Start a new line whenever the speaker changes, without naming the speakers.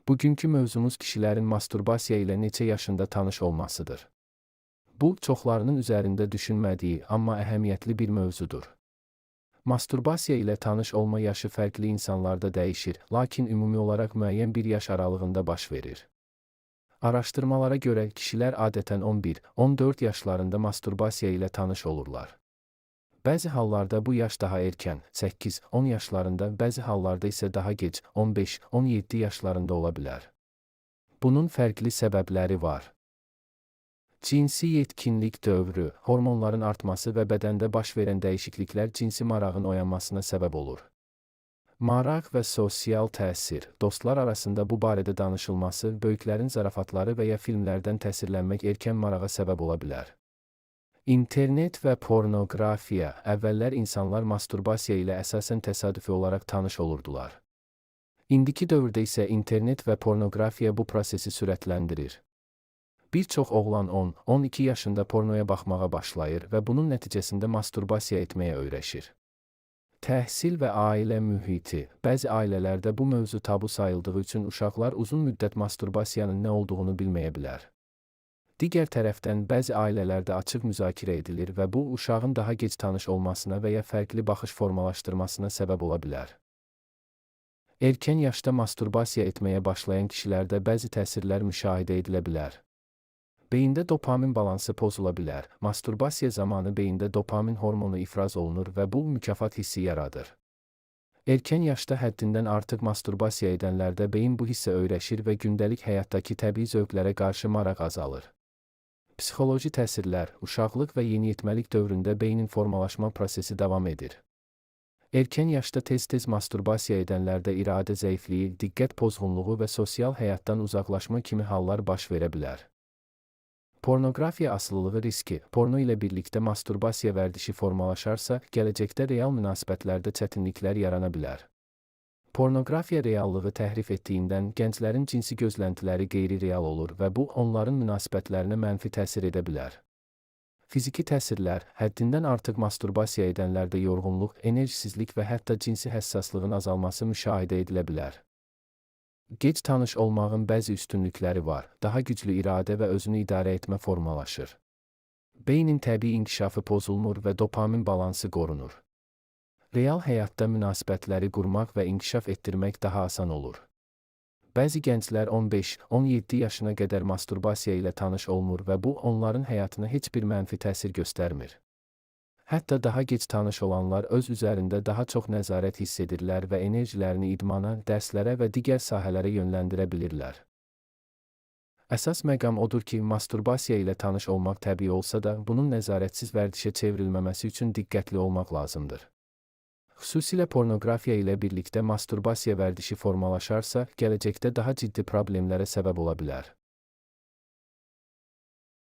Bugünkü mövzumuz kişilərin masturbasiya ilə neçə yaşında tanış olmasıdır. Bu, çoxlarının üzərində düşünmədiyi, amma əhəmiyyətli bir mövzudur. Masturbasiya ilə tanış olma yaşı fərqli insanlarda dəyişir, lakin ümumi olaraq müəyyən bir yaş aralığında baş verir. Araşdırmalara görə kişilər adətən 11-14 yaşlarında masturbasiya ilə tanış olurlar. Bəzi hallarda bu yaş daha erkən, 8-10 yaşlarında, bəzi hallarda isə daha gec, 15-17 yaşlarında ola bilər. Bunun fərqli səbəbləri var. Cinsi yetkinlik dövrü, hormonların artması və bədəndə baş verən dəyişikliklər cinsi marağın oyanmasına səbəb olur. Maraq və sosial təsir, dostlar arasında bu barədə danışılması, böyüklərin zarafatları və ya filmlərdən təsirlənmək erkən marağa səbəb ola bilər. İnternet və pornoqrafiya, əvvəllər insanlar masturbasiya ilə əsasən təsadüfi olaraq tanış olurdular. İndiki dövrdə isə internet və pornoqrafiya bu prosesi sürətləndirir. Bir çox oğlan 10-12 yaşında pornoya baxmağa başlayır və bunun nəticəsində masturbasiya etməyə öyrəşir. Təhsil və ailə mühiti, bəzi ailələrdə bu mövzu tabu sayıldığı üçün uşaqlar uzun müddət masturbasiyanın nə olduğunu bilməyə bilər. Digər tərəfdən, bəzi ailələrdə açıq müzakirə edilir və bu, uşağın daha gec tanış olmasına və ya fərqli baxış formalaşdırmasına səbəb ola bilər. Erkən yaşda masturbasiya etməyə başlayan kişilərdə bəzi təsirlər müşahidə edilə bilər. Beyində dopamin balansı pozula bilər. Masturbasiya zamanı beyində dopamin hormonu ifraz olunur və bu, mükafat hissi yaradır. Erkən yaşda həddindən artıq masturbasiya edənlərdə beyin bu hissə öyrəşir və gündəlik həyatdakı təbii zövqlərə qarşı maraq azalır. Psixoloji təsirlər, uşaqlıq və yeniyetməlik dövründə beynin formalaşma prosesi davam edir. Erkən yaşda tez-tez masturbasiya edənlərdə iradə zəifliyi, diqqət pozğunluğu və sosial həyatdan uzaqlaşma kimi hallar baş verə bilər. Pornoqrafiya asılılığı riski, porno ilə birlikdə masturbasiya vərdişi formalaşarsa, gələcəkdə real münasibətlərdə çətinliklər yarana bilər. Pornoqrafiya reallığı təhrif etdiyindən gənclərin cinsi gözləntiləri qeyri-real olur və bu, onların münasibətlərinə mənfi təsir edə bilər. Fiziki təsirlər, həddindən artıq masturbasiya edənlərdə yorğunluq, enerjisizlik və hətta cinsi həssaslığın azalması müşahidə edilə bilər. Gec tanış olmağın bəzi üstünlükləri var, daha güclü iradə və özünü idarə etmə formalaşır. Beynin təbii inkişafı pozulmur və dopamin balansı qorunur. Real həyatda münasibətləri qurmaq və inkişaf etdirmək daha asan olur. Bəzi gənclər 15-17 yaşına qədər masturbasiya ilə tanış olmur və bu, onların həyatına heç bir mənfi təsir göstərmir. Hətta daha gec tanış olanlar öz üzərində daha çox nəzarət hiss edirlər və enerjilərini idmana, dərslərə və digər sahələrə yönləndirə bilirlər. Əsas məqam odur ki, masturbasiya ilə tanış olmaq təbii olsa da, bunun nəzarətsiz vərdişə çevrilməməsi üçün diqqətli olmaq lazımdır. Xüsusilə pornoqrafiya ilə birlikdə masturbasiya vərdişi formalaşarsa, gələcəkdə daha ciddi problemlərə səbəb ola bilər.